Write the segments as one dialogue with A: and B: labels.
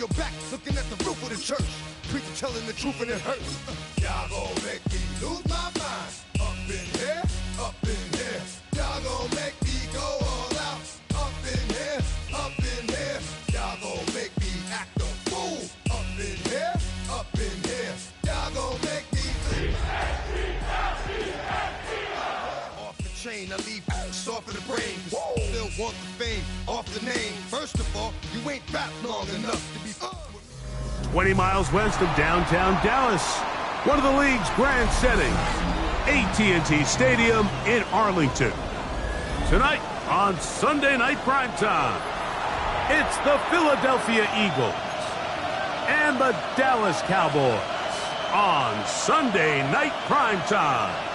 A: your back, looking at the roof of the church. Preacher telling the truth and it hurts. Y'all gon' make me lose my mind. Up in here, up in here. Y'all gon' make me go all out. Up in here, up in here. Y'all gon' make me act a fool. Up in here, up in here. Y'all gon' make me off the chain, I leave soft in the brain. Still want the fame off the name. First of all, you ain't rap long enough to be
B: 20 miles west of downtown Dallas, one of the league's grand settings, AT&T Stadium in Arlington. Tonight on Sunday Night Primetime, it's the Philadelphia Eagles and the Dallas Cowboys on Sunday Night Primetime.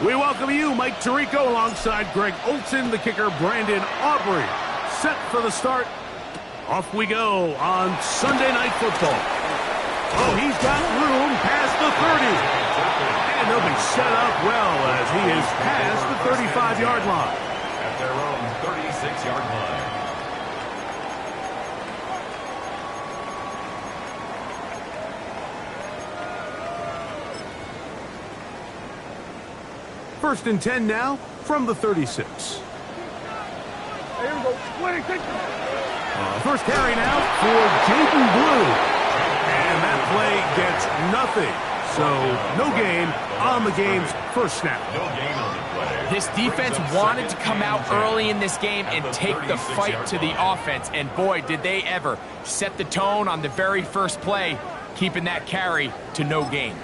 B: We welcome you, Mike Tirico, alongside Greg Olson, the kicker, Brandon Aubrey. Set for the start. Off we go on Sunday Night Football. Oh, he's got room past the 30. And he'll be set up well as he is past the 35-yard line.
C: At their own 36-yard line.
B: First and 10 now from the 36.
D: Here we go. 26.
B: First carry now for Jaden Blue. And that play gets nothing. So no gain on the game's first snap.
C: No gain on the play.
E: This defense wanted to come out early in this game and take the fight to the offense. And boy, did they ever set the tone on the very first play, keeping that carry to no gain.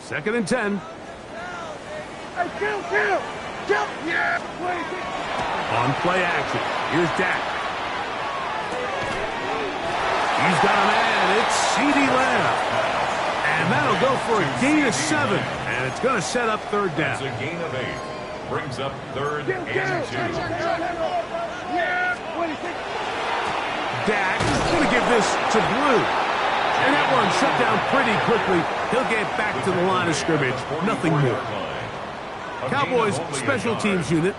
B: Second and 10.
D: Hey, kill! Yeah!
B: On play action. Here's Dak. He's got a man. It's CeeDee Lamb. And that'll go for a gain of 7. And it's going to set up third down.
C: That's a gain of 8. Brings up third and 2.
D: Yeah! 26.
B: Dak is going to give this to Blue. And that one shut down pretty quickly. He'll get back to the line of scrimmage. Nothing more. Cowboys special teams unit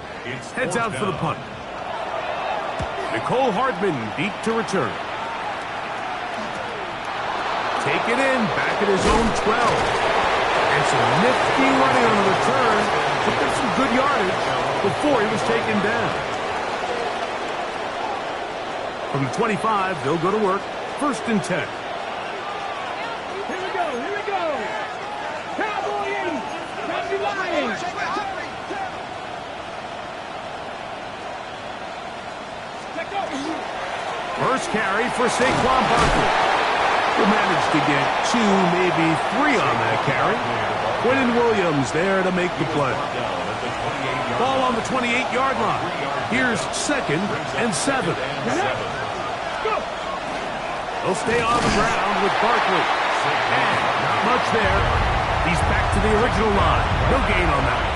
B: heads out for the punt. Nicole Hardman deep to return. Take it in, back at his own 12. And some nifty running on the return. Picked up some good yardage before he was taken down. From the 25, they'll go to work. First and 10. First carry for Saquon Barkley. Who managed to get 2, maybe 3 on that carry. Quentin Williams there to make the play. Ball on the 28-yard line. Here's second and 7. They'll stay on the ground with Barkley. And not much there. He's back to the original line. No gain on that.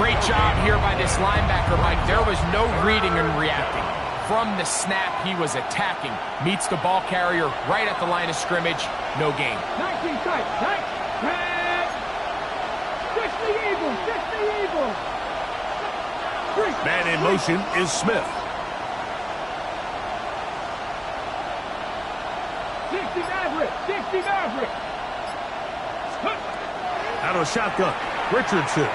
E: Great job here by this linebacker, Mike. There was no reading and reacting. From the snap, he was attacking. Meets the ball carrier right at the line of scrimmage. No gain.
D: 19 tight. Fix the Eagles.
B: Man in motion is Smith.
D: 60 Maverick.
B: Out of shotgun. Richardson.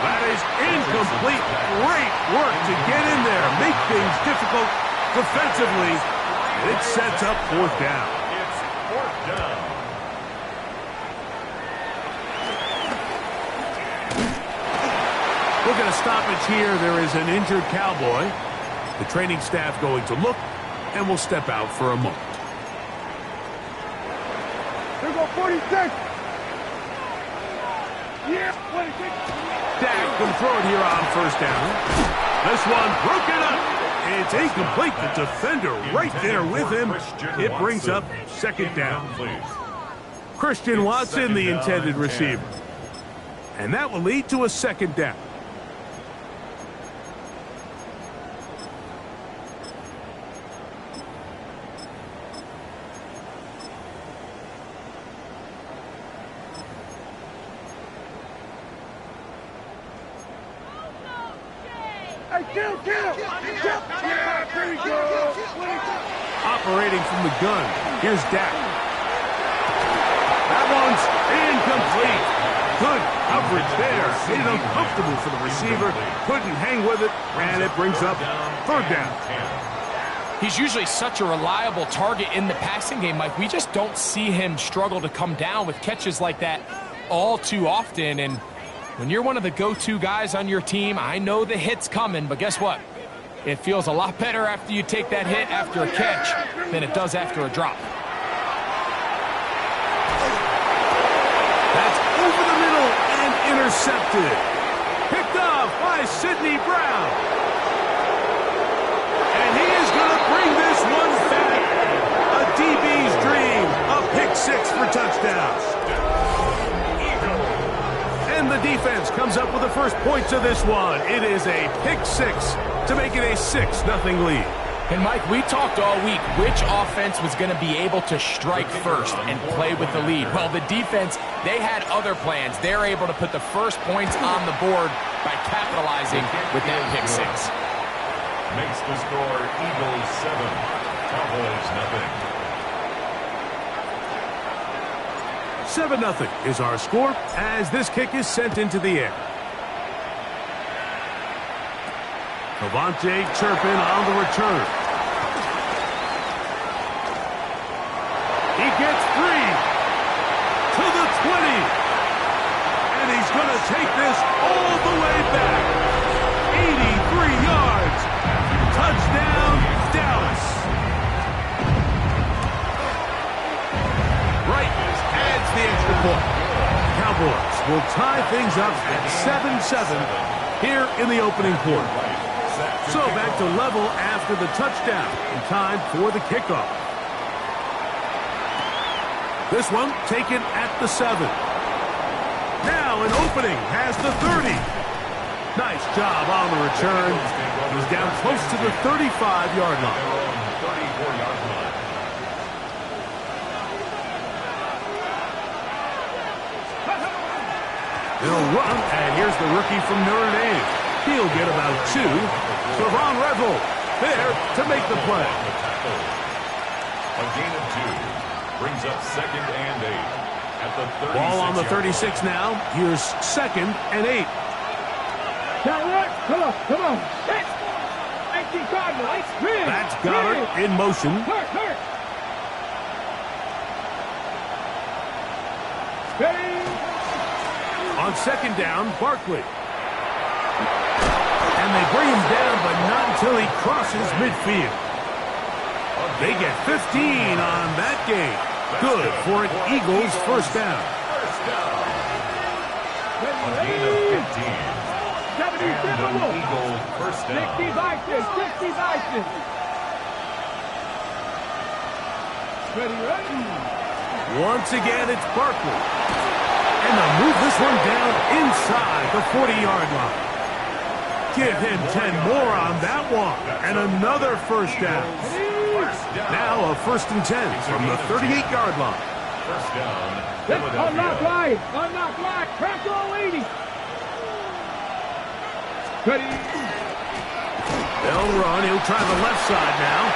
B: That is incomplete. Great work to get in there. Make things difficult defensively. And it sets up fourth down.
C: It's fourth down.
B: We're going to stoppage here. There is an injured Cowboy. The training staff going to look, and we'll step out for a moment.
D: Here we go, 46. Yeah, 26.
B: Dak can throw it here on first down. This one broken up. It's incomplete. The defender right there with him. It brings up second down. Christian Watson, the intended receiver. And that will lead to a second down. Operating from the gun, here's Dak. That one's incomplete. Good coverage there. Made it uncomfortable for the receiver. Couldn't hang with it, and it brings up third down.
E: He's usually such a reliable target in the passing game, Mike. We just don't see him struggle to come down with catches like that all too often. And when you're one of the go-to guys on your team, I know the hit's coming, but guess what? It feels a lot better after you take that hit after a catch than it does after a drop.
B: That's over the middle and intercepted. Picked off by Sidney Brown. And he is going to bring this one back. A DB's dream. A pick six for touchdown. And the defense comes up with the first points of this one. It is a pick six to make it a 6-0 lead.
E: And Mike, we talked all week which offense was going to be able to strike first and play with the lead. Well, the defense, they had other plans. They're able to put the first points on the board by capitalizing with that pick six.
C: Makes the score Eagles 7, Cowboys
B: 7-0
C: nothing.
B: is our score as this kick is sent into the air. Avante Turpin on the return. He gets free to the 20. And he's going to take this all the way back. 83 yards. Touchdown, Dallas. Wright adds the extra point. Cowboys will tie things up at 7-7 here in the opening quarter. So back to level after the touchdown in time for the kickoff. This one taken at the 7. Now an opening has the 30. Nice job on the return. He's down close to the 35-yard line.
C: 34-yard line.
B: They'll run, and here's the rookie from Notre Dame. He'll get about 2. Savon Revel there to make the play.
C: A gain of 2 brings up 2nd and 8 at the 36.
B: Ball on the 36 now. Here's 2nd and 8.
D: Come on. Hit. 19 Cardinals.
B: That's Goddard in motion.
D: Hurt. Ready.
B: On 2nd down, Barkley. And they bring him down, but not until he crosses midfield. They get 15 on that game. Good for an Eagles first down.
C: A gain of 15. And an Eagles first down.
D: 60 Vikings. Ready.
B: Once again, it's Barkley. And they'll move this one down inside the 40-yard line. Give him 10 more on that one. And another first down. Now a 1st and 10 from the 38-yard line.
C: First down,
D: Unlock
C: Philadelphia.
D: line. Crack all 80. Ready.
B: They'll run. He'll try the left side now.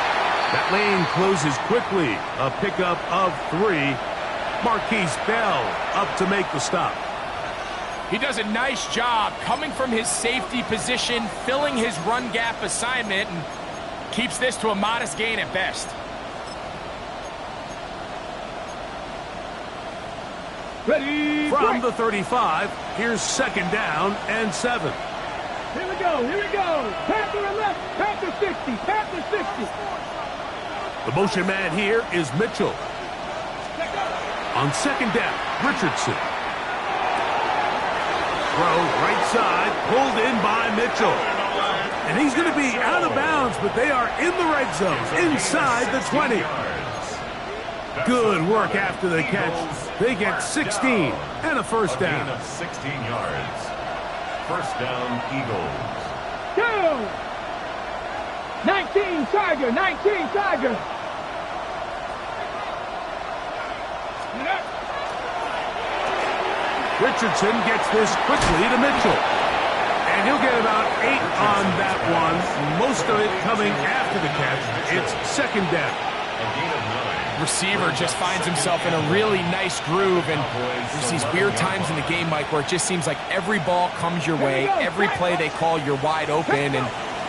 B: That lane closes quickly. A pickup of 3. Marquise Bell up to make the stop.
E: He does a nice job coming from his safety position, filling his run gap assignment, and keeps this to a modest gain at best.
D: Ready.
B: From the 35, here's 2nd down and 7.
D: Here we go. Panther and left. Panther 60.
B: The motion man here is Mitchell. On 2nd down, Richardson. Throw right side, pulled in by Mitchell. And he's going to be out of bounds, but they are in the red zone, inside the 20. Good work after the catch. They get 16 and a first down.
C: Gain of 16 yards. First down, Eagles.
D: 19 Tiger, 19 Tiger.
B: Richardson gets this quickly to Mitchell. And he'll get about 8 on that one. Most of it coming after the catch. It's second down.
C: A gain of 9.
E: Receiver just finds himself in a really nice groove, and there's these weird times in the game, Mike, where it just seems like every ball comes your way, every play they call, you're wide open, and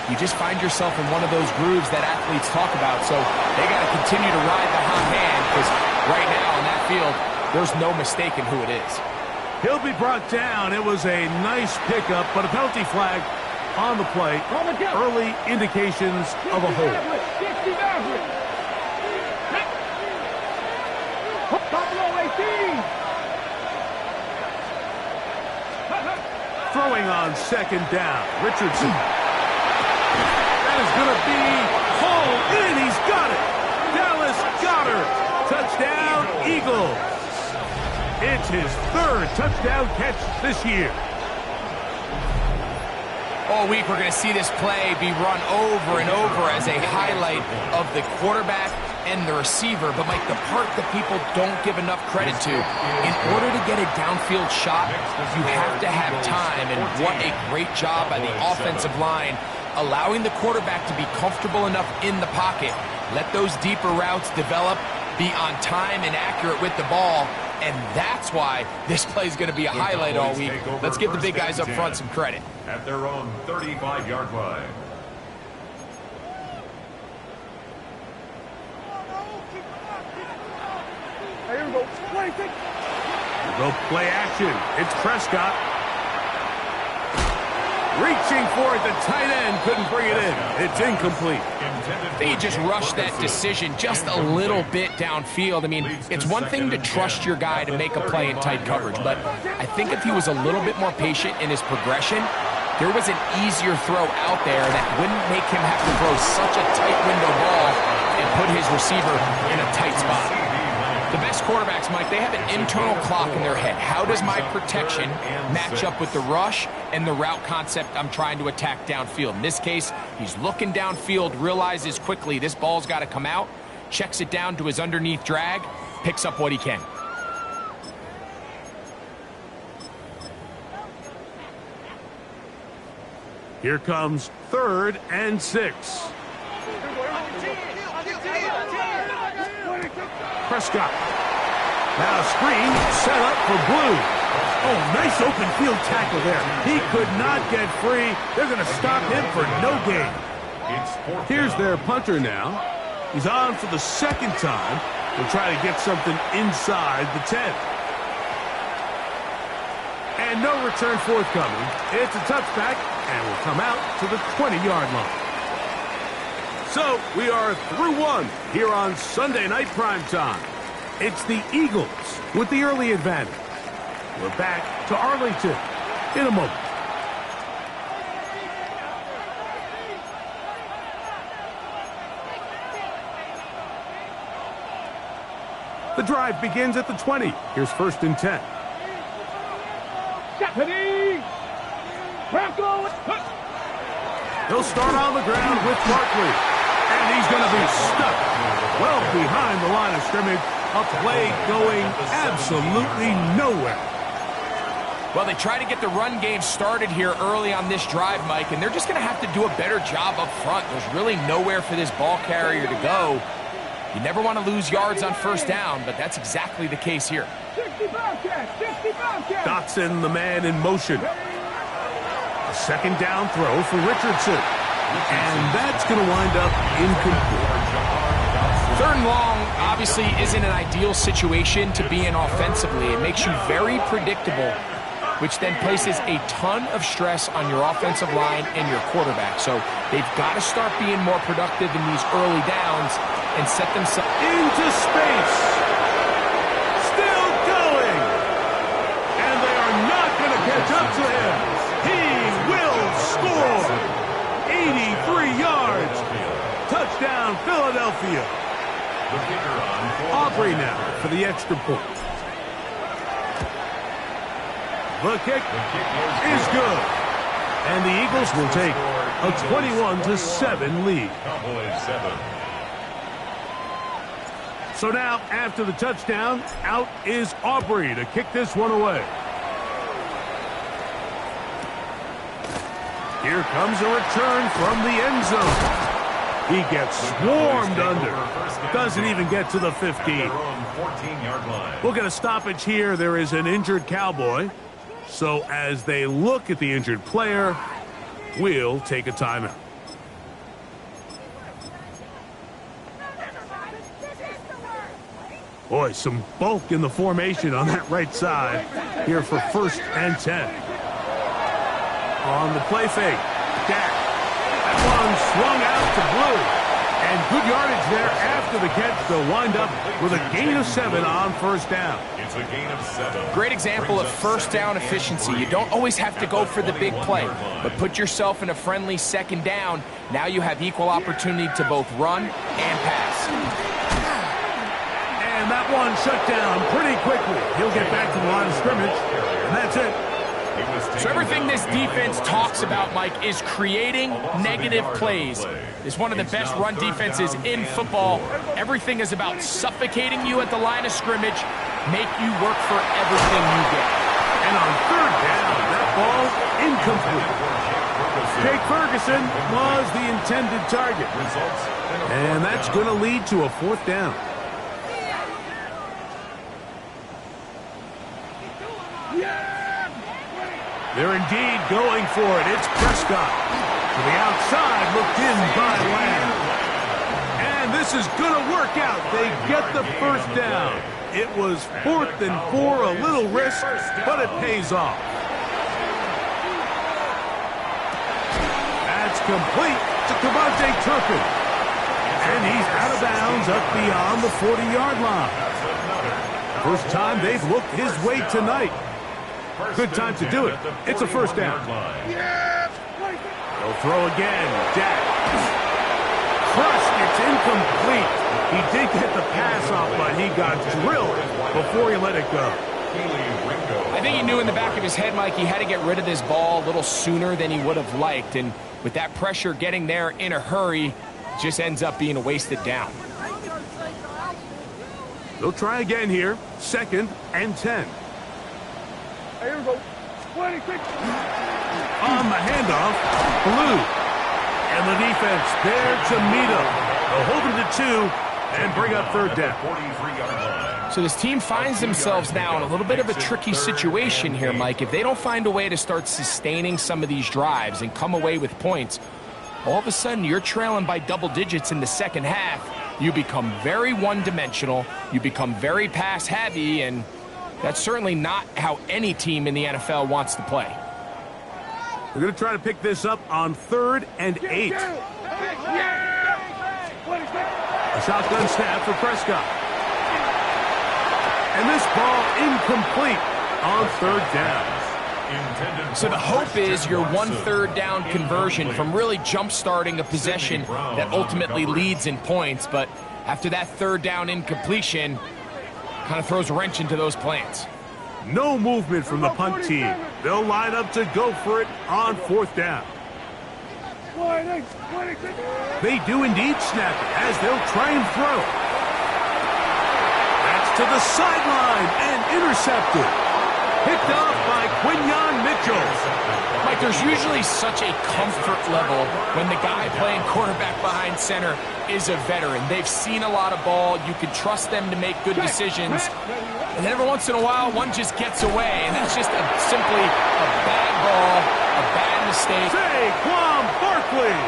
E: you just find yourself in one of those grooves that athletes talk about. So they got to continue to ride the hot hand, because right now on that field, there's no mistaking who it is.
B: He'll be brought down. It was a nice pickup, but a penalty flag on the play. Early indications of a hold. Throwing on second down. Richardson. That is going to be hauled in. He's got it. Dallas Goedert. Touchdown, Eagles. It's his third touchdown catch this year.
E: All week we're going to see this play be run over and over as a highlight of the quarterback and the receiver. But, Mike, the part that people don't give enough credit to, in order to get a downfield shot, you have to have time. And what a great job by the offensive line, allowing the quarterback to be comfortable enough in the pocket, let those deeper routes develop, be on time and accurate with the ball. And that's why this play is going to be a highlight all week. Let's give the big guys up front some credit.
C: At their own 35-yard line.
B: Go play action. It's Prescott. Reaching for it, the tight end couldn't bring it in. It's incomplete.
E: He just rushed that decision just a little bit downfield. I mean, it's one thing to trust your guy to make a play in tight coverage, but I think if he was a little bit more patient in his progression, there was an easier throw out there that wouldn't make him have to throw such a tight window ball and put his receiver in a tight spot. The best quarterbacks, Mike, they have an internal clock in their head. How does my protection match up with the rush and the route concept I'm trying to attack downfield? In this case, he's looking downfield, realizes quickly this ball's got to come out, checks it down to his underneath drag, picks up what he can.
B: Here comes 3rd and 6. Prescott. Now screen set up for Blue. Oh, nice open field tackle there. He could not get free. They're going to stop him for no gain. Here's their punter now. He's on for the second time. He'll try to get something inside the 10. And no return forthcoming. It's a touchback and will come out to the 20-yard line. So we are through one here on Sunday Night Primetime. It's the Eagles with the early advantage. We're back to Arlington in a moment. The drive begins at the 20. Here's 1st and 10. He'll start on the ground with Barkley. And he's going to be stuck well behind the line of scrimmage. A play going absolutely nowhere.
E: Well, they try to get the run game started here early on this drive, Mike, and they're just going to have to do a better job up front. There's really nowhere for this ball carrier to go. You never want to lose yards on 1st down, but that's exactly the case here.
B: Dotson, the man in motion. A 2nd down throw for Richardson. And that's going to wind up incomplete.
E: 3rd and long obviously isn't an ideal situation to be in offensively. It makes you very predictable, which then places a ton of stress on your offensive line and your quarterback. So they've got to start being more productive in these early downs and set themselves
B: into space. Still going. And they are not going to catch up to him. He will score. 83 yards. Touchdown, Philadelphia.
C: The kicker on
B: Aubrey now for the extra point. The kick is good. And the Eagles will take a 21-7 lead.
C: Cowboys 7.
B: So now, after the touchdown, out is Aubrey to kick this one away. Here comes a return from the end zone. He gets swarmed under. Doesn't even get to the 15. We'll get a stoppage here. There is an injured Cowboy. So as they look at the injured player, we'll take a timeout. Boy, some bulk in the formation on that right side here for 1st and 10. On the play fake, Dak. That one swung out to Blue. And good yardage there after the catch. They'll wind up with a gain of 7 on 1st down.
C: It's a gain of 7.
E: Great example of 1st down efficiency. You don't always have to go for the big play, but put yourself in a friendly 2nd down. Now you have equal opportunity to both run and pass.
B: And that one shut down pretty quickly. He'll get back to the line of scrimmage, and that's it.
E: So everything this defense talks about, Mike, is creating negative plays. It's one of the best run defenses in football. Everything is about suffocating you at the line of scrimmage, make you work for everything you get.
B: And on 3rd down, that ball incomplete. Jake Ferguson was the intended target. And that's going to lead to a 4th down. They're indeed going for it. It's Prescott. To the outside, looked in by Lamb. And this is going to work out. They get the 1st down. It was 4th and 4, a little risk, but it pays off. That's complete to Devontae Turpin. And he's out of bounds up beyond the 40-yard line. First time they've looked his way tonight. Good time to do it. It's a 1st down. They'll throw again. Dak. Crushed. It's incomplete. He did get the pass off, but he got drilled before he let it go.
E: I think he knew in the back of his head, Mike, he had to get rid of this ball a little sooner than he would have liked. And with that pressure getting there in a hurry, it just ends up being a wasted down.
B: They'll try again here. 2nd and 10.
D: Here we go. 26.
B: On the handoff, Blue. And the defense there to meet him. They'll hold him to 2 and bring up 3rd down.
E: So this team finds themselves now in a little bit of a tricky situation here, Mike. If they don't find a way to start sustaining some of these drives and come away with points, all of a sudden you're trailing by double digits in the 2nd half. You become very one-dimensional. You become very pass-heavy, and that's certainly not how any team in the NFL wants to play.
B: They're going to try to pick this up on 3rd and 8. A shotgun snap for Prescott. And this ball incomplete on 3rd down.
E: So the hope is your 1/3 down conversion from really jump-starting a possession that ultimately leads in points. But after that 3rd down incompletion, kind of throws a wrench into those plans.
B: No movement from the punt team. They'll line up to go for it on 4th down. They do indeed snap it as they'll try and throw. That's to the sideline and intercepted. Picked off by Quinyon Mitchell.
E: Mike, there's usually such a comfort level when the guy playing quarterback behind center is a veteran. They've seen a lot of ball. You can trust them to make good decisions. And then every once in a while, one just gets away. And that's just simply a bad ball, a bad mistake.
B: Saquon Barkley.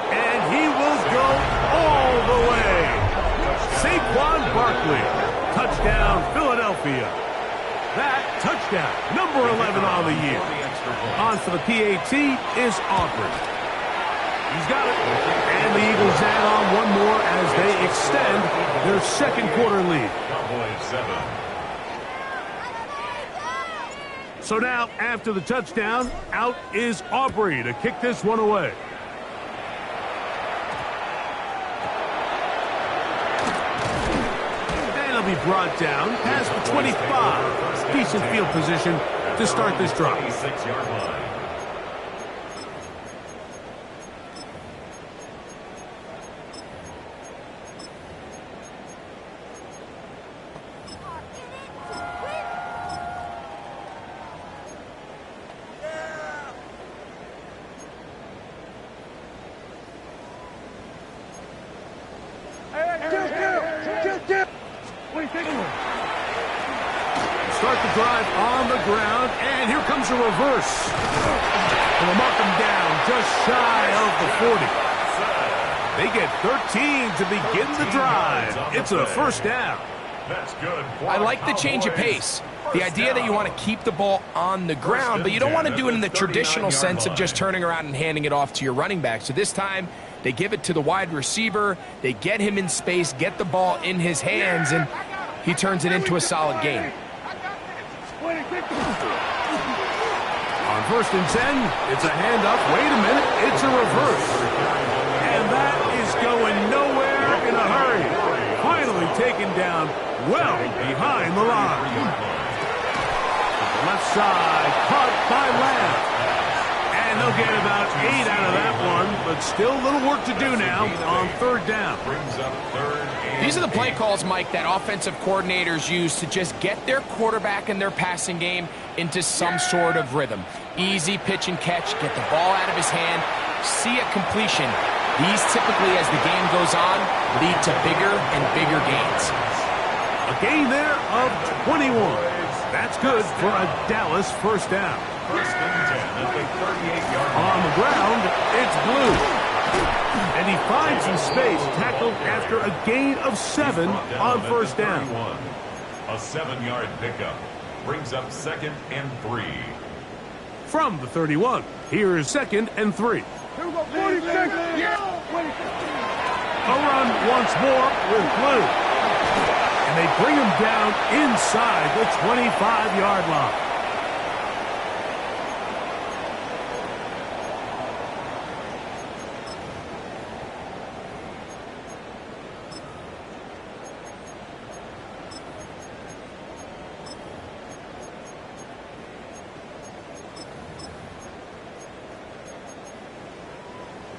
B: And he will go all the way. Saquon Barkley. Touchdown, Philadelphia. That touchdown, number 11 on the year. On for the PAT is Aubrey. He's got it. And the Eagles add on one more as they extend their 2nd quarter lead. So now, after the touchdown, out is Aubrey to kick this one away. be brought down past the 25. Decent field position to start this drive.
C: 26-yard line.
B: Start the drive on the ground, and here comes a reverse. And they'll mark him down just shy of the 40. They get 13 to begin the drive. It's a first down.
C: That's good.
E: I like the change of pace. The idea that you want to keep the ball on the ground, but you don't want to do it in the traditional sense of just turning around and handing it off to your running back. So this time, they give it to the wide receiver. They get him in space, get the ball in his hands, and he turns it into a solid gain.
B: On 1st and 10, it's a handoff. Wait a minute, it's a reverse. And that is going nowhere in a hurry. Finally taken down well behind the line. Left side, caught by Lamb. And they'll get about 8 out of that one, but still a little work to do now on 3rd down.
E: These are the play calls, Mike, that offensive coordinators use to just get their quarterback and their passing game into some sort of rhythm. Easy pitch and catch, get the ball out of his hand, see a completion. These typically, as the game goes on, lead to bigger and bigger gains.
B: A gain there of 21. That's good for a Dallas first down.
C: 1st and 10 at the 38-yard line.
B: On the ground, it's Blue. And he finds some space, tackled after a gain of 7 on 1st down.
C: A 7-yard pickup brings up 2nd and 3.
B: From the 31, here is 2nd and 3.
D: Here we go, 40 seconds.
B: A run once more with Blue. And they bring him down inside the 25-yard line.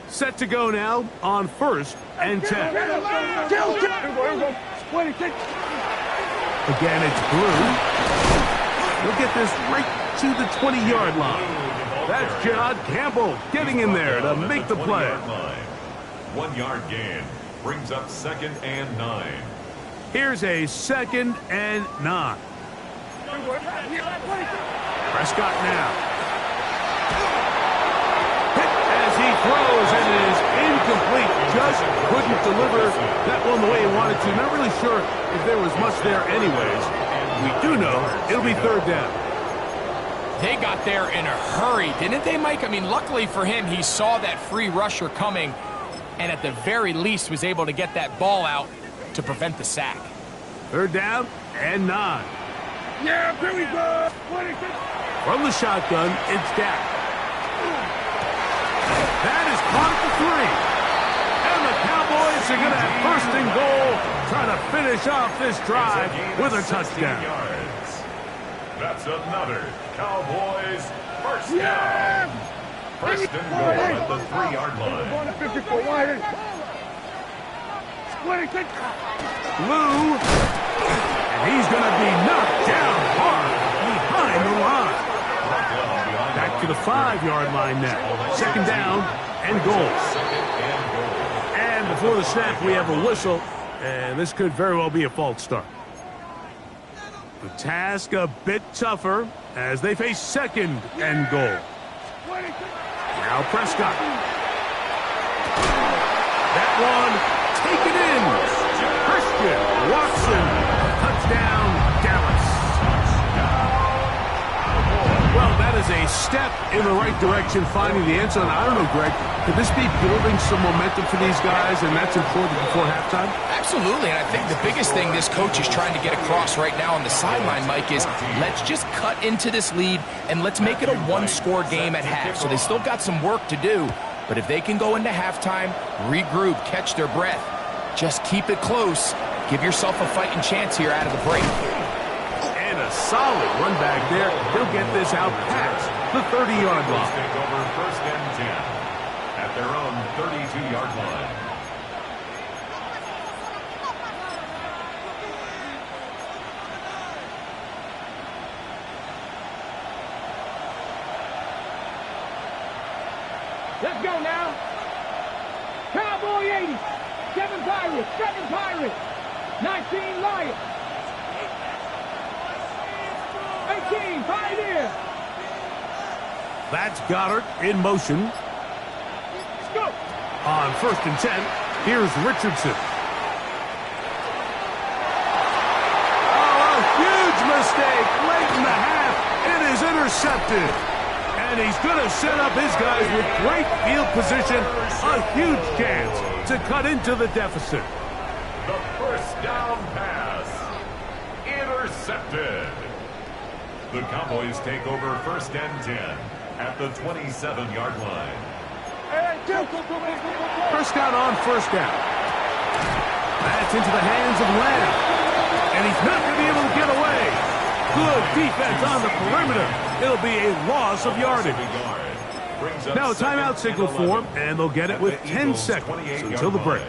B: Set to go now on 1st and 10. Again, it's Blue. He'll get this right to the 20-yard line. That's John Campbell getting in there to make the play.
C: 1-yard gain brings up 2nd and 9.
B: Here's a 2nd and 9. Prescott now. As he throws, and it is incomplete. Just couldn't deliver that one the way he wanted to. Not really sure if there was much there anyways. We do know it'll be 3rd down.
E: They got there in a hurry, didn't they, Mike? I mean, luckily for him, he saw that free rusher coming, and at the very least was able to get that ball out to prevent the sack.
B: 3rd down and 9.
D: Yeah, here we go.
B: From the shotgun, it's Dak. That is caught at the 3. And the Cowboys are going to have 1st and goal, trying to finish off this drive with a touchdown.
C: That's another Cowboys first down. 1st and goal at the 3-yard line.
B: Blue, and he's going to be knocked down hard behind the line. Back to the 5-yard line now. 2nd down and goal. And before the snap, we have a whistle, and this could very well be a false start. The task a bit tougher as they face 2nd and goal. Now Prescott. That one taken in. Christian Watson. Touchdown, Dallas. Well, that is a step in the right direction, finding the end zone. I don't know, Greg, could this be building some momentum for these guys, and that's important before halftime?
E: Absolutely, and I think the biggest thing this coach is trying to get across right now on the sideline, Mike, is let's just cut into this lead, and let's make it a one-score game at half. So they still got some work to do, but if they can go into halftime, regroup, catch their breath, just keep it close, Give yourself a fighting chance here out of the break.
B: And a solid run back there. He'll get this out past the 30-yard line.
C: Take over first and 10 at their own 32-yard line.
D: Let's go now. Cowboy 80. 7 Pirates. 7 Pirates. 19 Lions. 18 Pioneer.
B: That's Goddard in motion.
D: Let's go.
B: On first and 10, here's Richardson. Oh, a huge mistake late in the half. It is intercepted. And he's going to set up his guys with great field position. A huge chance to cut into the deficit.
C: The first down pass. Intercepted. The Cowboys take over first and 10 at the 27-yard line.
B: Prescott on first down. That's into the hands of Lamb. And he's not going to be able to get away. Good defense on the perimeter. It'll be a loss of yardage. Now a timeout signal for them, and they'll get it with 10 seconds until the break.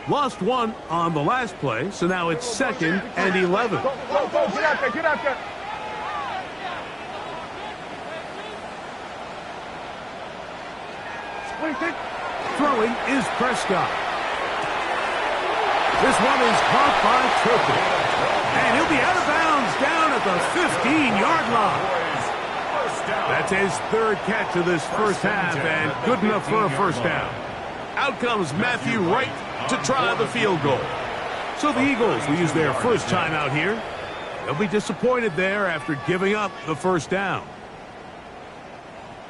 B: Lost one on the last play, so now it's 2nd and 11.
D: Go, get out there, get out there.
B: Throwing is Prescott. This one is caught by Turpin. And he'll be out of bounds down at the 15-yard line. That's his third catch of this first half, and good enough for a first down. Out comes Matthew Wright to try the field goal. So the Eagles will use their first timeout here. They'll be disappointed there after giving up the first down.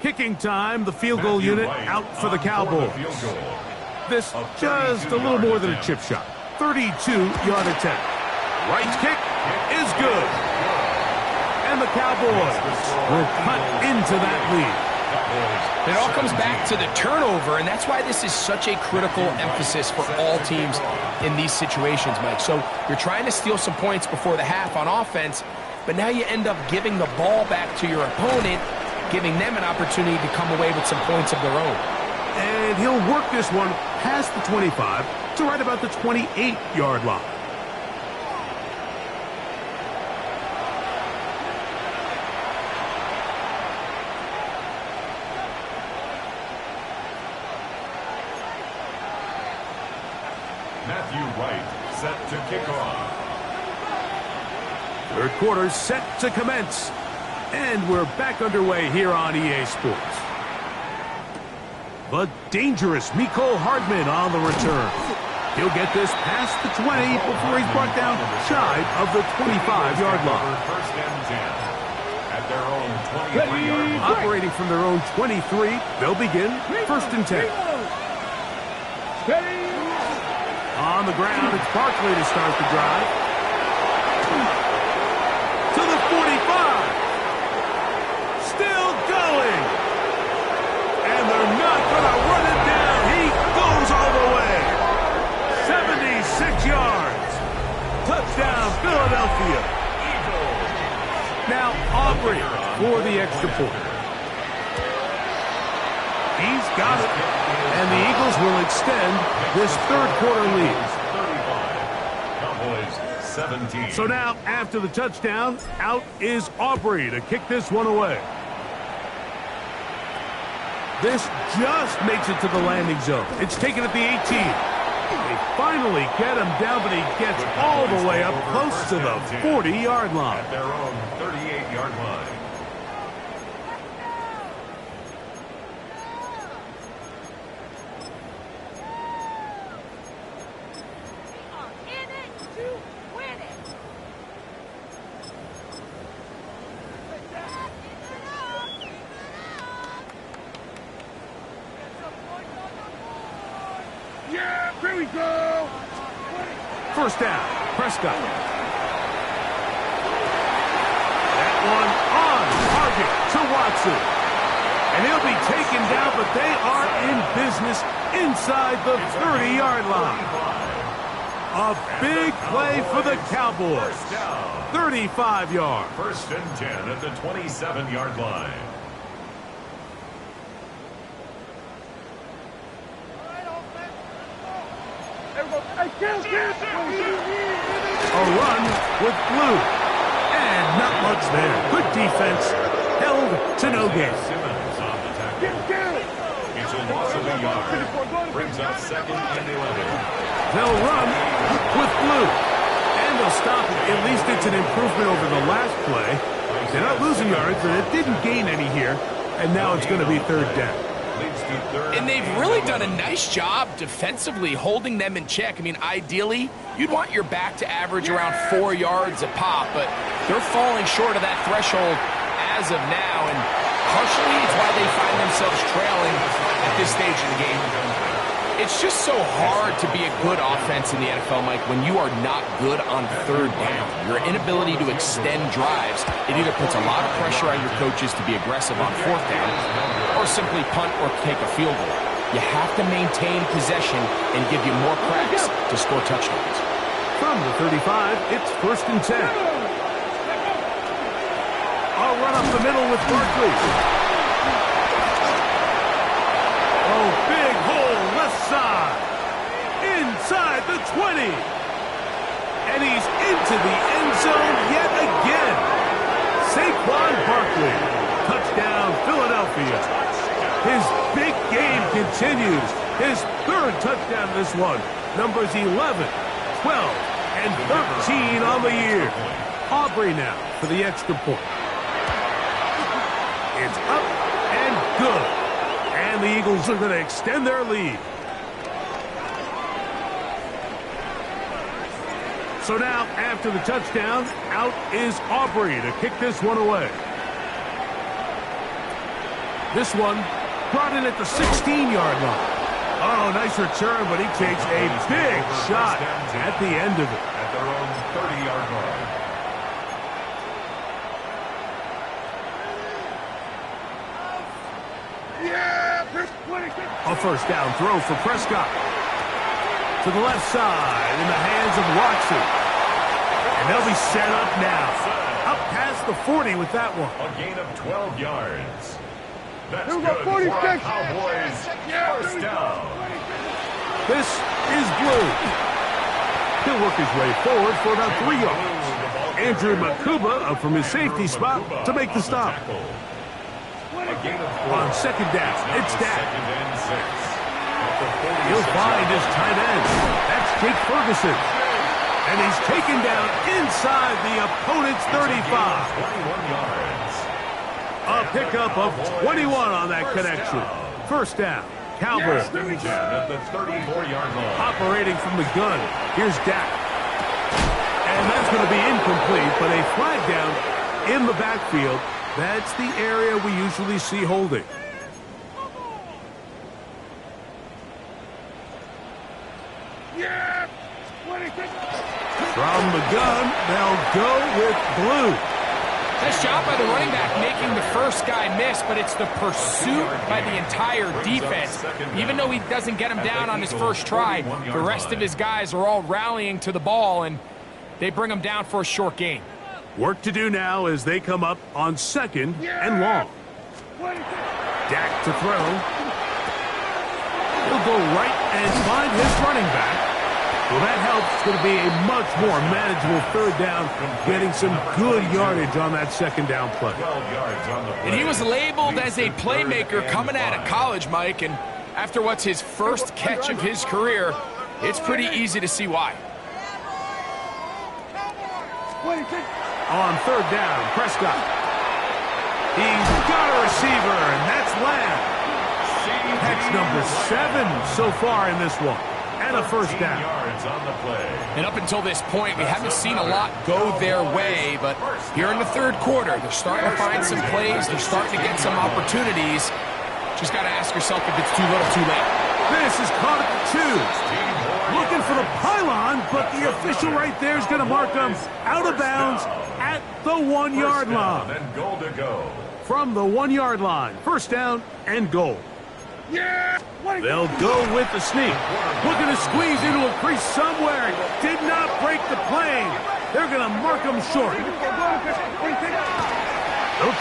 B: Kicking time, the field goal unit out for the Cowboys. This just a little more than a chip shot. 32-yard attempt. Wright's kick is good. And the Cowboys will cut into that lead.
E: It all comes back to the turnover, and that's why this is such a critical emphasis for all teams in these situations, Mike. So you're trying to steal some points before the half on offense, but now you end up giving the ball back to your opponent, giving them an opportunity to come away with some points of their own.
B: And he'll work this one past the 25 to right about the 28-yard line.
C: Matthew Wright set to kick off.
B: Third quarter set to commence. And we're back underway here on EA Sports. The dangerous Mecole Hardman on the return. He'll get this past the 20 before he's brought down shy of the 25-yard line.
C: First and 10 at their own 23-yard line.
B: Operating from their own 23, they'll begin first and 10. On the ground, it's Barkley to start the drive. To the 45. Still going. And they're not going to run it down. He goes all the way. 76 yards. Touchdown, Philadelphia. Now Aubrey for the extra point. He's got it. And the Eagles will extend this third quarter lead.
C: 35. Cowboys 17.
B: So now, after the touchdown, out is Aubrey to kick this one away. This just makes it to the landing zone. It's taken at the 18. They finally get him down, but he gets all the way up close to the 40-yard line.
C: At their own 38-yard line.
D: Here we go.
B: First down, Prescott. That one on Watson. And he'll be taken down, but they are in business inside the 30-yard line. A big play for the Cowboys. 35 yards.
C: First and 10 at the 27-yard line.
B: A run with Blue. And not much there. Good defense. Held to no gain.
C: Simmons on the tackle. It's a loss of a yard. Brings up second and 11.
B: They'll run with Blue. And they'll stop it. At least it's an improvement over the last play. They're not losing yards, and it didn't gain any here. And now it's going to be third down.
E: And they've really done a nice job defensively holding them in check. I mean, ideally, you'd want your back to average around 4 yards a pop, but they're falling short of that threshold as of now, and partially it's why they find themselves trailing at this stage in the game. It's just so hard to be a good offense in the NFL, Mike, when you are not good on third down. Your inability to extend drives, it either puts a lot of pressure on your coaches to be aggressive on fourth down or simply punt or take a field goal. You have to maintain possession and give you more cracks to score touchdowns.
B: From the 35, it's first and 10. I'll run up the middle with Barkley. Oh, big hole left side. Inside the 20. And he's into the end zone yet again. Saquon Barkley. Touchdown, Philadelphia. His big game continues. His third touchdown this one. Numbers 11, 12, and 13 on the year. Aubrey now for the extra point. It's up and good. And the Eagles are going to extend their lead. So now, after the touchdown, out is Aubrey to kick this one away. This one brought in at the 16-yard line. Oh, nice return, but he takes a big shot at the end of it.
C: At their own 30-yard line.
B: A first down throw for Prescott. To the left side in the hands of Watson. And they'll be set up now. Up past the 40 with that one.
C: A gain of 12 yards. That's
D: Here we
C: good
D: go,
C: for
D: 46.
C: our Cowboys. First down.
B: This is Blue. He'll work his way forward for about 3 yards. Andrew Makuba up from his safety spot to make the stop. On second down, it's Dak. He'll find his tight end. That's Jake Ferguson. And he's taken down inside the opponent's 35.
C: 21 yards.
B: A pickup of 21 on that connection. First down, Cowboys.
C: At the 34-yard line.
B: Operating from the gun, here's Dak. And that's going to be incomplete, but a flag down in the backfield. That's the area we usually see holding. From the gun, they'll go with Blue.
E: Nice job by the running back making the first guy miss, but it's the pursuit by the entire defense. Even though he doesn't get him down on his first try, the rest of his guys are all rallying to the ball, and they bring him down for a short gain.
B: Work to do now as they come up on second and long. Dak to throw. He'll go right and find his running back. Well, that helps. It's going to be a much more manageable third down, getting some good yardage on that second down play.
C: 12 yards on the play.
E: And he was labeled as a playmaker coming out of college, Mike, and after what's his first catch of his career, it's pretty easy to see why.
B: On third down, Prescott. He's got a receiver, and that's Lamb. That's number 7 so far in this one. And a first down.
C: Yards on the play.
E: And up until this point, we haven't seen a lot go their way, but here in the third quarter, they're starting to find some plays. They're starting to get some opportunities. Just got to ask yourself if it's too little, too late.
B: This is caught at the 2. Looking for the pylon, but the official right there is going to mark him out of bounds at the 1-yard line.
C: And goal to go.
B: from the 1-yard line. First down and goal. They'll go with the sneak. Looking to squeeze into a crease somewhere. Did not break the plane. They're going to mark him short. They'll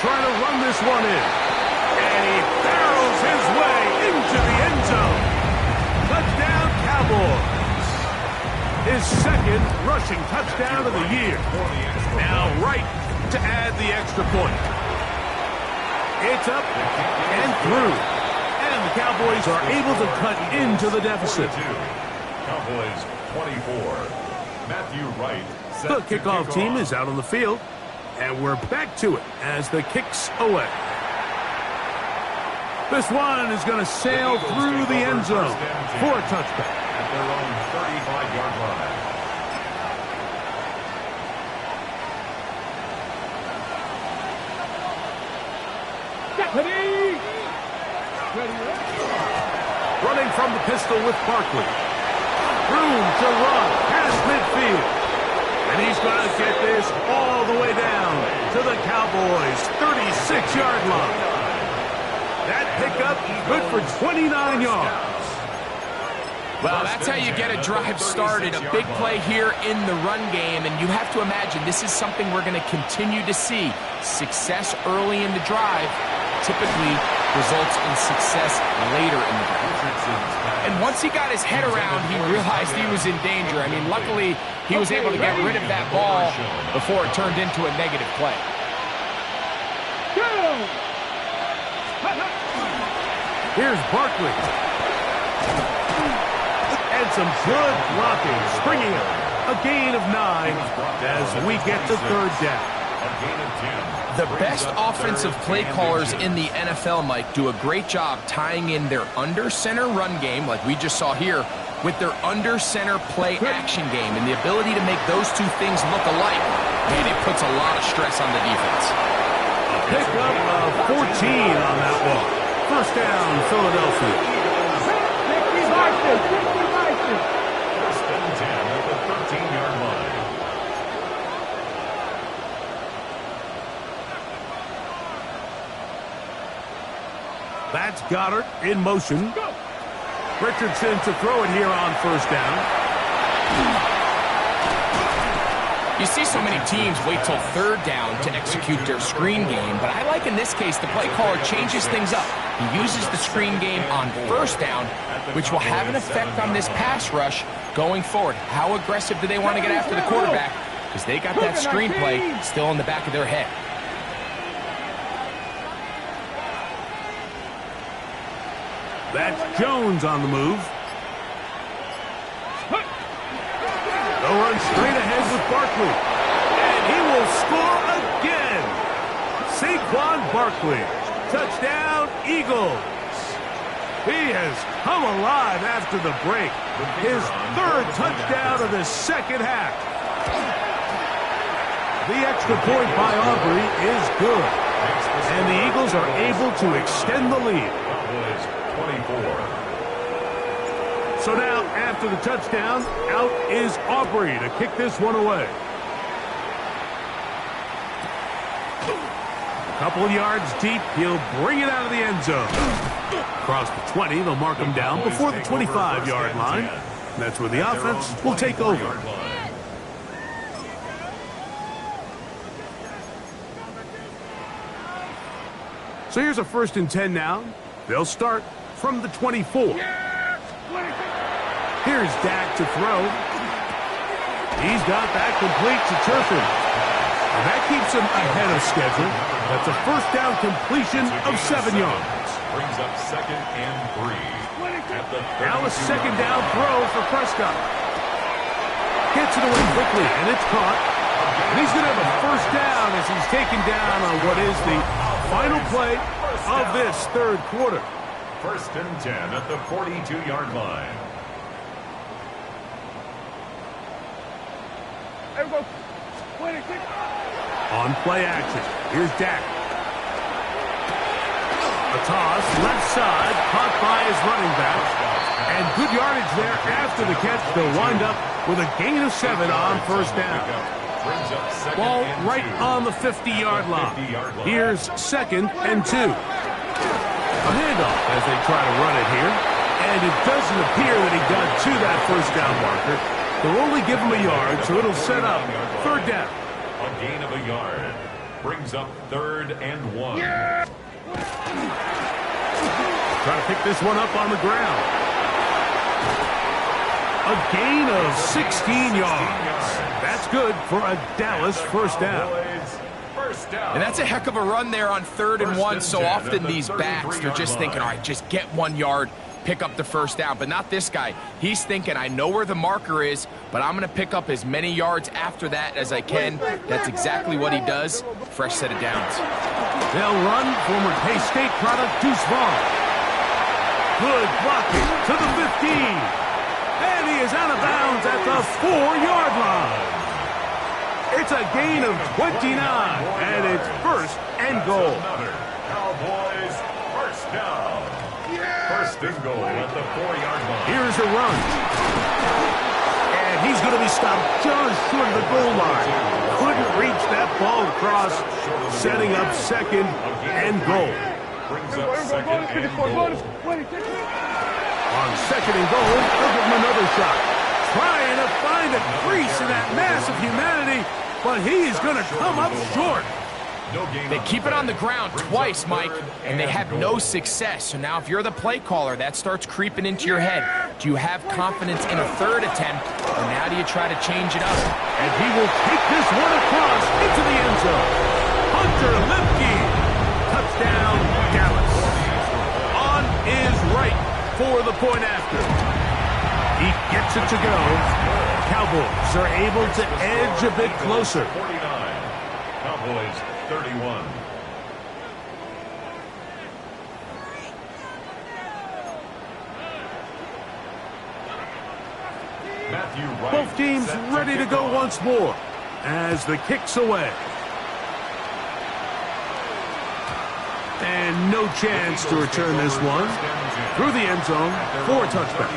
B: try to run this one in. And he barrels his way into the end zone. Touchdown, Cowboys. His second rushing touchdown of the year. Now right to add the extra point. It's up and through. And the Cowboys are able to cut into the deficit.
C: Cowboys 24. Matthew Wright.
B: The kickoff team is out on the field. And we're back to it as the kick's away. This one is going to sail through the end zone for a touchback.
C: At their own 35-yard line.
B: Running from the pistol with Barkley. Room to run past midfield. And he's going to get this all the way down to the Cowboys' 36-yard line. That pickup good for 29 yards.
E: Well, that's how you get a drive started. A big play here in the run game, and you have to imagine this is something we're going to continue to see. Success early in the drive typically results in success later in the drive. And once he got his head around, he realized he was in danger. I mean, luckily, he was able to get rid of that ball before it turned into a negative play.
B: Here's Barkley. And some good blocking, springing up. A gain of 9 as we get to third down.
E: The best offensive play callers in the NFL, Mike, do a great job tying in their under-center run game, like we just saw here, with their under-center play action game. And the ability to make those two things look alike, man, it puts a lot of stress on the defense.
B: A pickup of 14 on that one. First down, Philadelphia.
C: First and 10 at the 13-yard line.
B: That's Goddard in motion. Richardson to throw it here on first down.
E: You see so many teams wait till third down to execute their screen game, but I like in this case the play caller changes things up. He uses the screen game on first down, which will have an effect on this pass rush going forward. How aggressive do they want to get after the quarterback? Because they got that screen play still in the back of their head.
B: That's Jones on the move. They'll run straight ahead with Barkley. And he will score again. Saquon Barkley. Touchdown, Eagles. He has come alive after the break. His third touchdown of the second half. The extra point by Aubrey is good. And the Eagles are able to extend the lead.
C: 24.
B: So now, after the touchdown, out is Aubrey to kick this one away. A couple of yards deep, he'll bring it out of the end zone. Across the 20, they'll mark him down before the 25-yard line. That's where the offense will take over. So here's a 1st and 10 now. They'll start from the 24. Here's Dak to throw. He's got that complete to Turpin. And that keeps him ahead of schedule. That's a first down completion of 7 yards.
C: Brings up 2nd and 3.
B: Now a second down throw for Prescott. Gets it away quickly, and it's caught. And he's going to have a first down as he's taken down on what is the final play of this third quarter.
C: 1st and 10 at the 42-yard line.
B: On play action, here's Dak. A toss, left side, caught by his running back. And good yardage there after the catch. They'll wind up with a gain of 7 on first down. Ball right on the 50-yard line. Here's 2nd and 2. A handoff as they try to run it here. And it doesn't appear that he got to that first down marker. They'll only give him a yard, so it'll set up 3rd down.
C: A gain of a yard. Brings up 3rd and 1.
B: Try to pick this one up on the ground. A gain of 16 yards. That's good for a Dallas first down.
E: And that's a heck of a run there on 3rd and 1. So often these backs, they're just thinking, all right, just get 1 yard, pick up the first down. But not this guy. He's thinking, I know where the marker is, but I'm going to pick up as many yards after that as I can. That's exactly what he does. Fresh set of downs.
B: They'll run former K-State product Deuce Vaughn. Good blocking to the 15. And he is out of bounds at the 4-yard line. It's a gain of 29, and it's 1st and goal.
C: Cowboys first down. 1st and goal at the 4-yard line.
B: Here's a run. And he's going to be stopped just short of the goal line. Couldn't reach that ball across, setting up 2nd and goal.
C: Brings up 2nd and goal.
B: On 2nd and goal, they'll give him another shot. Trying to find a crease in that mass of humanity, but he is going to come up short.
E: They keep it on the ground twice, Mike, and they have no success. So now if you're the play caller, that starts creeping into your head. Do you have confidence in a 3rd attempt, or now do you try to change it up?
B: And he will take this one across into the end zone. Hunter Lipke. Touchdown, Dallas. On is right for the point after. He gets it to go. Cowboys are able to edge a bit closer.
C: 49. Cowboys 31.
B: Both teams ready to go once more as the kick's away. And no chance to return this one. Through the end zone for a touchdown.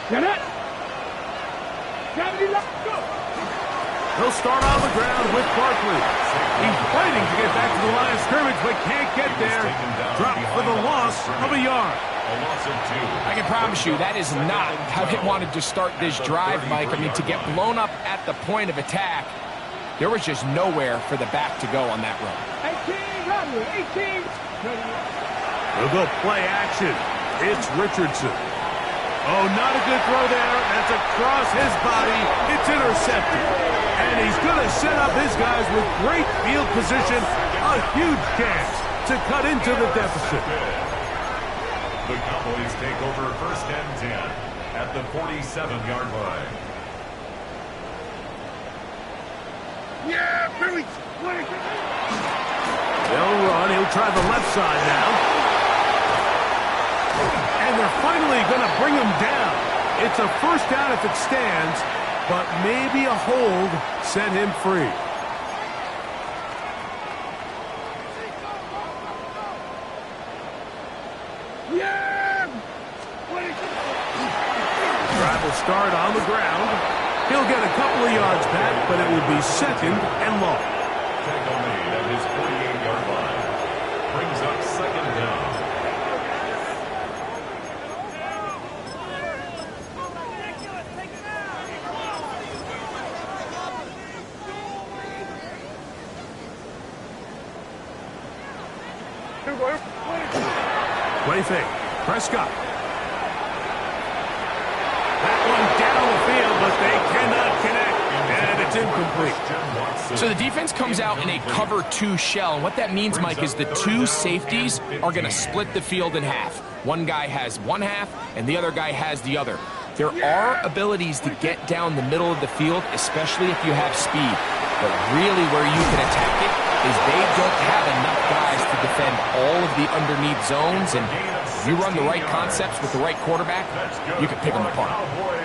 D: Get it! 70 left, go!
B: He'll start on the ground with Barkley. He's fighting to get back to the line of scrimmage, but can't get there. Dropped for the loss of a yard.
E: I can promise you that is not how they wanted to start this drive, Mike. I mean, to get blown up at the point of attack, there was just nowhere for the back to go on that run.
D: 18, Rodney, 18.
B: They'll go play action. It's Richardson. Oh, not a good throw there. That's across his body. It's intercepted. And he's going to set up his guys with great field position. A huge chance to cut into the deficit.
C: The Cowboys take over 1st and 10 at the 47-yard line.
D: Yeah, Billy.
B: They'll run. He'll try the left side now. And they're finally going to bring him down. It's a 1st down if it stands, but maybe a hold set him free.
D: Yeah!
B: Drive will start on the ground. He'll get a couple of yards back, but it will be 2nd and long.
C: Tackle made at his 48-yard line. Brings up 2nd down.
B: Play fake. Prescott. That one down the field, but they cannot connect. And it's incomplete.
E: So the defense comes out in a cover 2 shell. And what that means, Mike, is the 2 safeties are going to split the field in half. One guy has one half, and the other guy has the other. There are abilities to get down the middle of the field, especially if you have speed. But really where you can attack it is they don't have enough guys to defend all of the underneath zones. And if you run the right concepts with the right quarterback, you can pick them apart.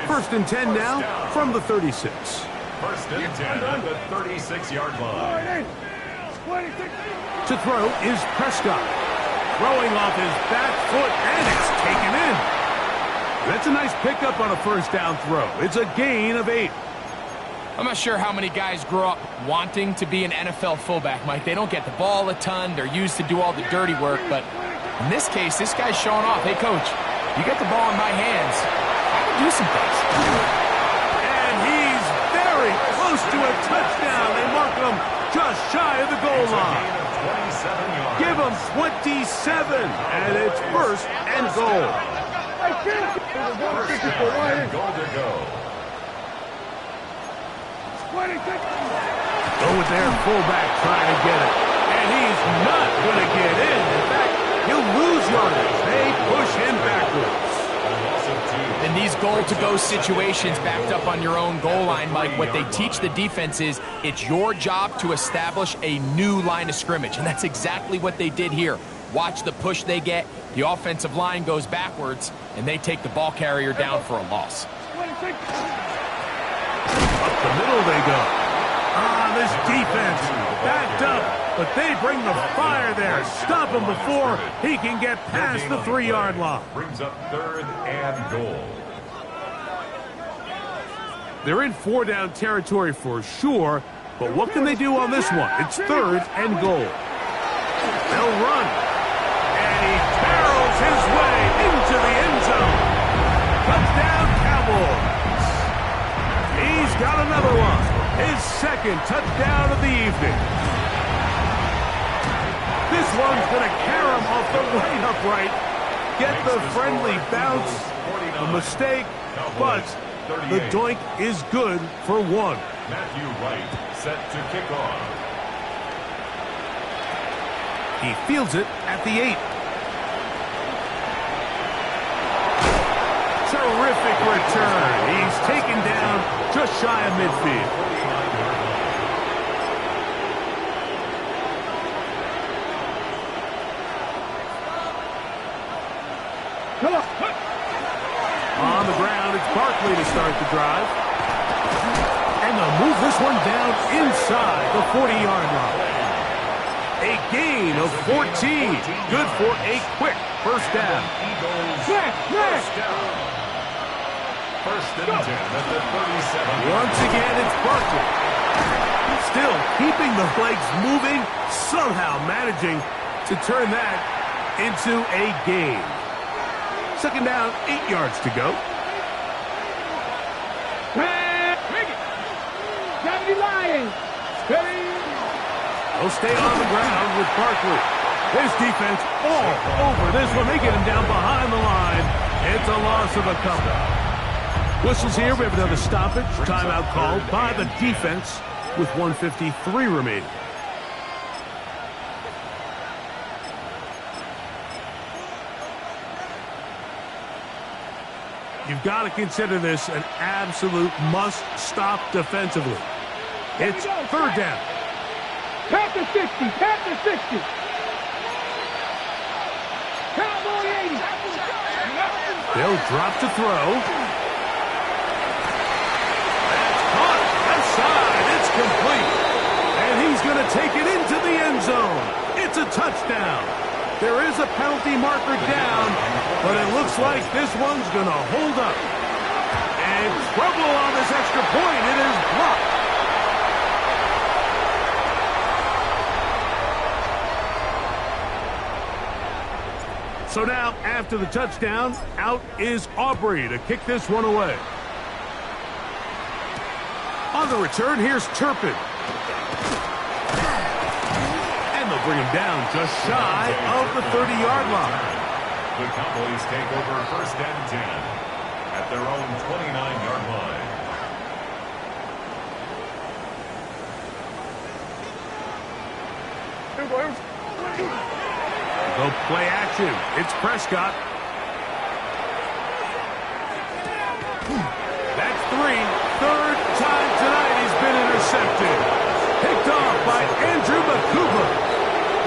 B: 1st and 10 now from the 36.
C: 1st and 10 at the 36-yard line.
B: To throw is Prescott. Throwing off his back foot, and it's taken in. That's a nice pickup on a first down throw. It's a gain of 8.
E: I'm not sure how many guys grow up wanting to be an NFL fullback, Mike. They don't get the ball a ton. They're used to do all the dirty work. But in this case, this guy's showing off. Hey, coach, you get the ball in my hands. I can do some things.
B: And he's very close to a touchdown. They mark him just shy of the goal line. Give him 27, and it's first and goal.
C: First down, goal to go.
B: Go with their fullback trying to get it. And he's not going to get in. In fact, he'll lose yardage. They push him backwards.
E: In these goal-to-go situations backed up on your own goal line, Mike, what they teach the defense is it's your job to establish a new line of scrimmage, and that's exactly what they did here. Watch the push they get. The offensive line goes backwards, and they take the ball carrier down for a loss.
B: Up the middle they go. This defense backed up, but they bring the fire there. Stop him before he can get past the 3-yard line.
C: Brings up third and goal.
B: They're in 4-down territory for sure, but what can they do on this one? It's third and goal. They'll run, and he barrels his way into the end zone. Touchdown, Cowboys. He's got another one. His second touchdown of the evening. This one's going to carry him off the right upright. Get the friendly bounce. A mistake, but the doink is good for 1.
C: Matthew Wright set to kick off.
B: He fields it at the 8. Terrific return. He's taken down just shy of midfield. On the ground, it's Barkley to start the drive. And they'll move this one down inside the 40-yard line. A gain of 14. Good for a quick first down.
C: First and 10 at the 37.
B: Once again, it's Barkley. Still keeping the legs moving, somehow managing to turn that into a gain. Second down, 8 yards to go. He'll stay on the ground with Barkley. His defense all over this one. They get him down behind the line. It's a loss of a couple. Whistles here. We have another stoppage. Timeout called by the defense with 1:53 remaining. You've got to consider this an absolute must-stop defensively. It's third down.
D: Past the 60, past the 60. Cowboy 80.
B: They'll drop to throw. That's caught. Left side. It's complete. And he's going to take it into the end zone. It's a touchdown. There is a penalty marker down, but it looks like this one's going to hold up. And trouble on this extra point. It is blocked. So now, after the touchdown, out is Aubrey to kick this one away. On the return, here's Turpin. And they'll bring him down just shy of the 30-yard line.
C: The Cowboys take over first and 10 at their own 29-yard line.
B: Go play action. It's Prescott. That's 3. Third time tonight he's been intercepted. Picked off by Andrew Makuba.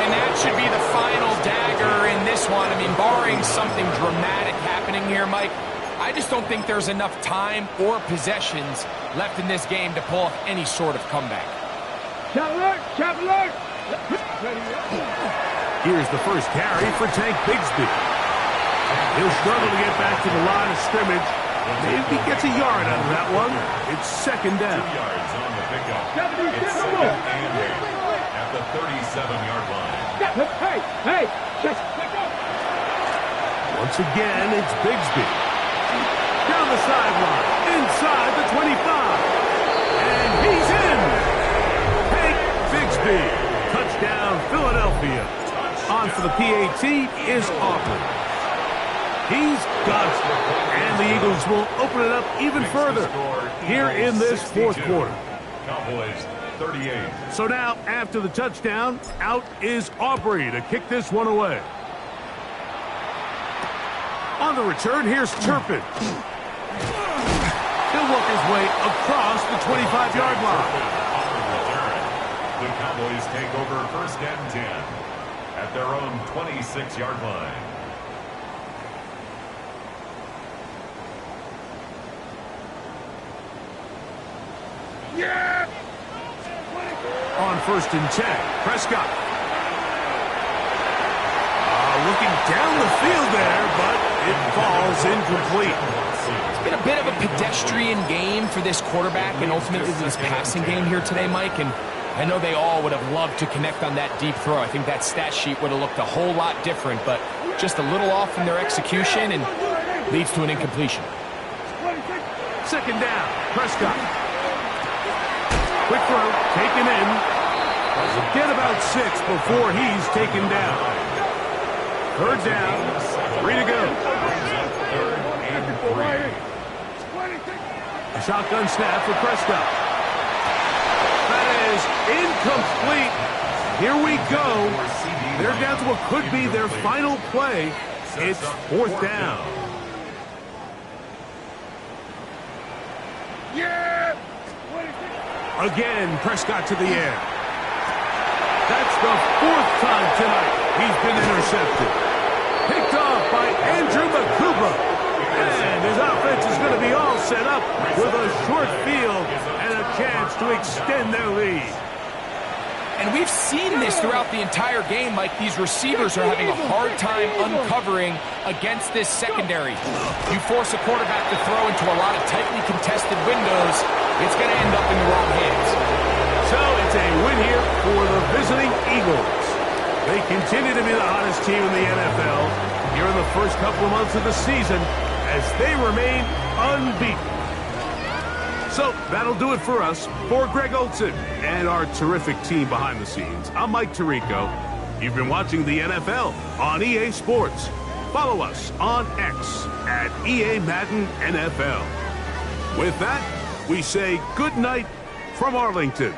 E: And that should be the final dagger in this one. I mean, barring something dramatic happening here, Mike, I just don't think there's enough time or possessions left in this game to pull off any sort of comeback.
D: Chop alert, chop alert.
B: Here's the first carry for Tank Bigsby. He'll struggle to get back to the line of scrimmage. Maybe gets a yard out of that one. It's second down.
C: 2 yards on the pickup. It's second and 8 at the 37-yard line.
D: Hey, just pick up.
B: Once again, it's Bigsby. Down the sideline, inside the 25. And he's in. Tank Bigsby. Touchdown, Philadelphia. On for the PAT is Aubrey. He's got it. And the Eagles will open it up even further here in this fourth quarter.
C: Cowboys 38.
B: So now, after the touchdown, out is Aubrey to kick this one away. On the return, here's Turpin. He'll work his way across the 25-yard line.
C: The Cowboys take over first and 10 at their own 26-yard line.
B: Yeah! On first and 10, Prescott. Looking down the field there, but it falls incomplete.
E: It's been a bit of a pedestrian game for this quarterback and ultimately this passing game here today, Mike. And I know they all would have loved to connect on that deep throw. I think that stat sheet would have looked a whole lot different, but just a little off in their execution and leads to an incompletion.
B: Second down, Prescott. Quick throw, taken in. We'll get about 6 before he's taken down. Third down, 3 to go. A shotgun snap for Prescott. That is incomplete. Here we go. They're down to what could be their final play. It's fourth down.
D: Yeah!
B: Again, Prescott to the air. That's the 4th time tonight he's been intercepted. Picked off by Andrew Makuba. And his offense is going to be all set up with a short field and a chance to extend their lead.
E: And we've seen this throughout the entire game, Mike. These receivers are having a hard time uncovering against this secondary. You force a quarterback to throw into a lot of tightly contested windows, it's going to end up in the wrong hands.
B: So it's a win here for the visiting Eagles. They continue to be the hottest team in the NFL here in the first couple of months of the season as they remain unbeaten. So that'll do it for us. For Greg Olson and our terrific team behind the scenes, I'm Mike Tirico. You've been watching the NFL on EA Sports. Follow us on X at EA Madden NFL. With that, we say good night from Arlington.